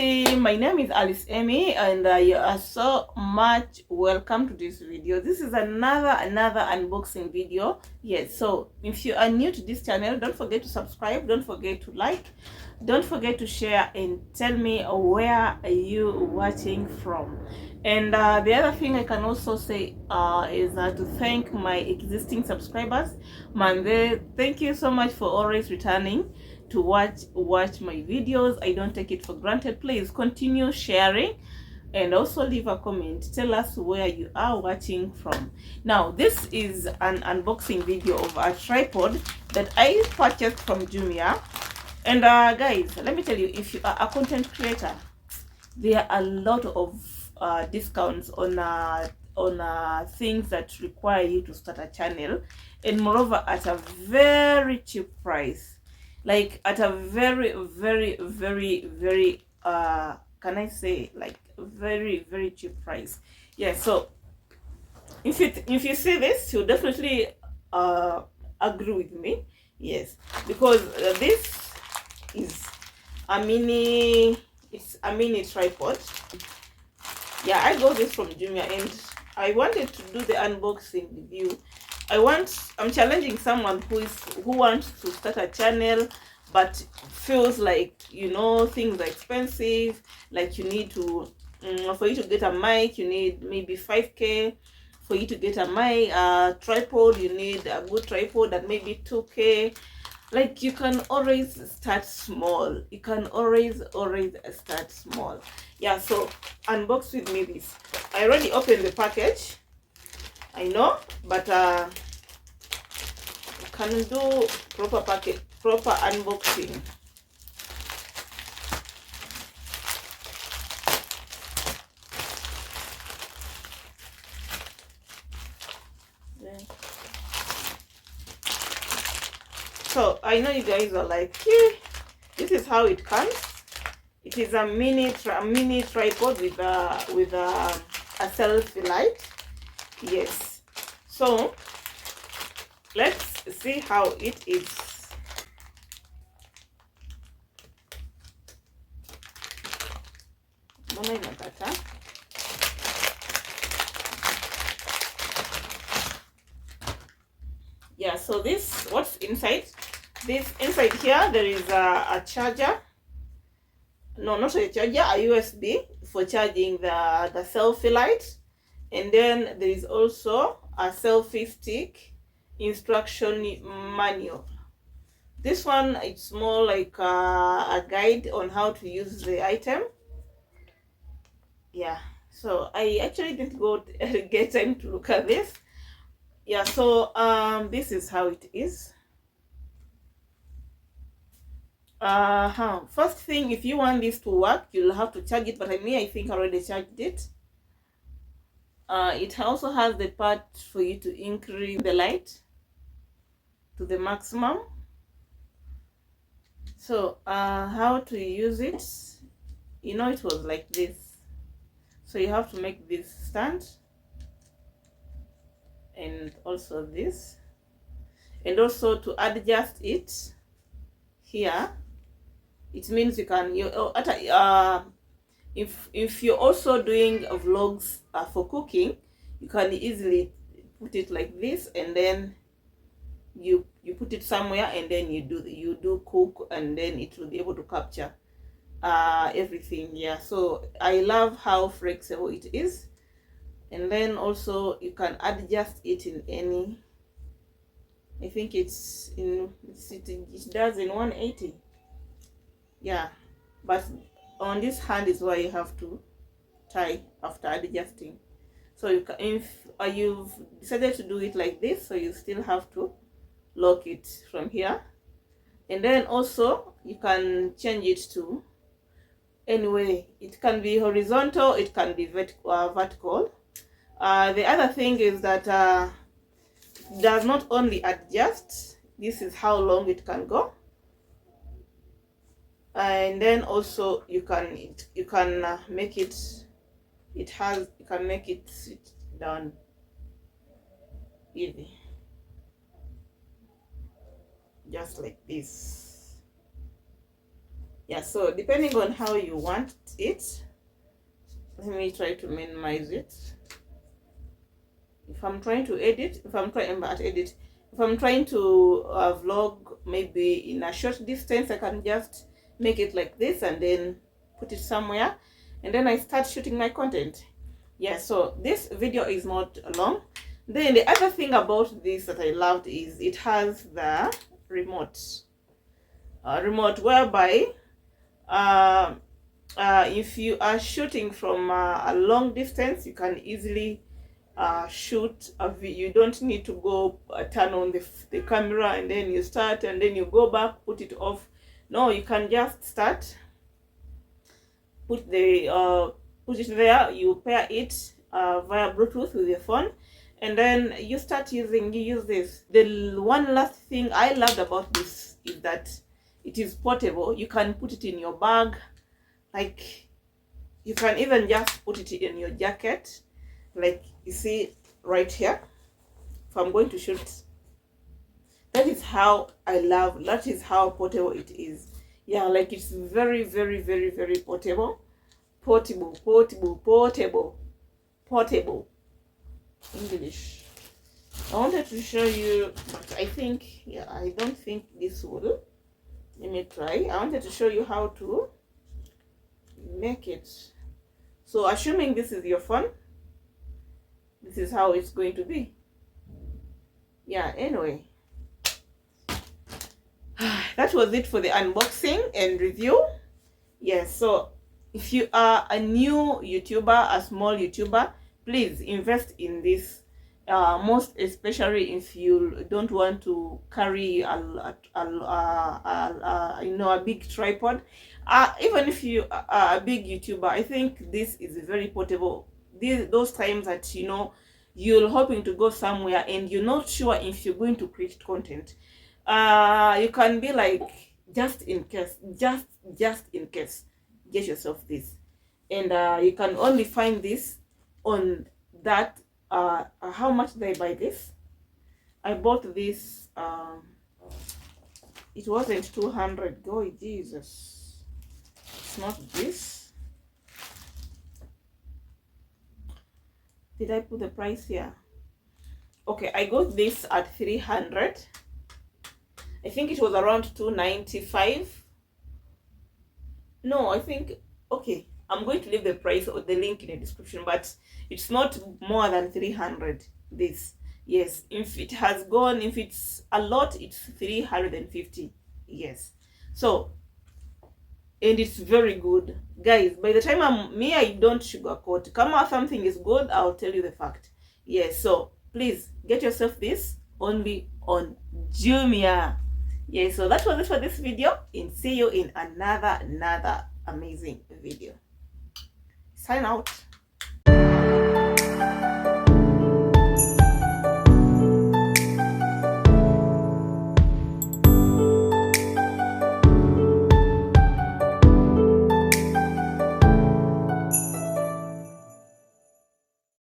everybody, my name is Alice Amy, and you are so much welcome to this video. This is another unboxing video. Yes, so if you are new to this channel, don't forget to subscribe, don't forget to like, don't forget to share, and tell me where are you watching from. And the other thing I can also say is to thank my existing subscribers. Man, thank you so much for always returning to watch my videos. I don't take it for granted. Please continue sharing and also leave a comment. Tell us where you are watching from. Now, this is an unboxing video of a tripod that I purchased from Jumia. And guys, let me tell you, if you are a content creator, there are a lot of discounts on things that require you to start a channel, and moreover at a very cheap price, like at a very can I say, like very cheap price. Yeah, so if you see this, you'll definitely agree with me. Yes, because this is a mini, it's a mini tripod. Yeah, I got this from Jumia, and I wanted to do the unboxing review. I'm challenging someone who wants to start a channel but feels like, you know, things are expensive. Like, you need to for you to get a mic, you need maybe 5k. For you to get a mic tripod, you need a good tripod at maybe 2k. Like, you can always start small. You can always start small. Yeah, so unbox with me this. I already opened the package, I know, but can do proper unboxing. So I know you guys are like, yeah, this is how it comes. It is a mini tripod with a selfie light. Yes, so let's see how it is. Yeah, so this, what's inside? This inside here, there is a charger. No, not a charger, a USB for charging the selfie light. And then there is also a selfie stick instruction manual. This one, it's more like a guide on how to use the item. Yeah, so I actually didn't go get time to look at this. Yeah, so this is how it is. First thing, if you want this to work, you'll have to charge it, but I think I already charged it. It also has the part for you to increase the light to the maximum. So how to use it, you know, it was like this. So you have to make this stand, and also this, and also to adjust it here. It means you can, if you're also doing vlogs for cooking, you can easily put it like this, and then you put it somewhere, and then you do cook, and then it will be able to capture everything. Yeah, so I love how flexible it is. And then also you can adjust it in any, I think it does in 180. Yeah, but on this hand is where you have to tie after adjusting. So you can, if you've decided to do it like this, so you still have to lock it from here. And then also you can change it to anyway. It can be horizontal, it can be vertical. The other thing is that it does not only adjust, this is how long it can go, and then also you can make it, you can make it sit down easy, just like this. Yeah, so depending on how you want it, let me try to minimize it. If I'm trying to edit, if I'm trying to vlog maybe in a short distance, I can just make it like this and then put it somewhere, and then I start shooting my content. Yeah, so this video is not long. Then the other thing about this that I loved is it has the remote whereby if you are shooting from a long distance, you can easily shoot a video. You don't need to go turn on the camera and then you start and then you go back, put it off. No, you can just start, put it there, you pair it via Bluetooth with your phone, and then you use this. The one last thing I loved about this is that it is portable. You can put it in your bag, like you can even just put it in your jacket, like you see right here. If I'm going to shoot, that is how that is how portable it is. Yeah, like it's very, very, very, very portable. Portable English. I wanted to show you, but I think, yeah, I don't think this will. Let me try. I wanted to show you how to make it. So assuming this is your phone, this is how it's going to be. Yeah, anyway, that was it for the unboxing and review. Yes, so if you are a new YouTuber, a small YouTuber, please invest in this. Most especially if you don't want to carry a big tripod. Even if you are a big YouTuber, I think this is very portable. Those times that you're hoping to go somewhere and you're not sure if you're going to create content, you can be like, just in case, get yourself this. And you can only find this on that. How much did I buy this? I bought this, it wasn't 200. Oh Jesus, it's not this. Did I put the price here? Okay, I got this at 300. I think it was around 295. No, I think, okay, I'm going to leave the price or the link in the description, but it's not more than 300. This, yes, if it has gone, if it's a lot, it's 350. Yes, so, and it's very good, guys. By the time I don't sugarcoat. Come out something is good, I'll tell you the fact. Yes, so please get yourself this only on Jumia. Yeah, so that was it for this video, and see you in another amazing video. Sign out.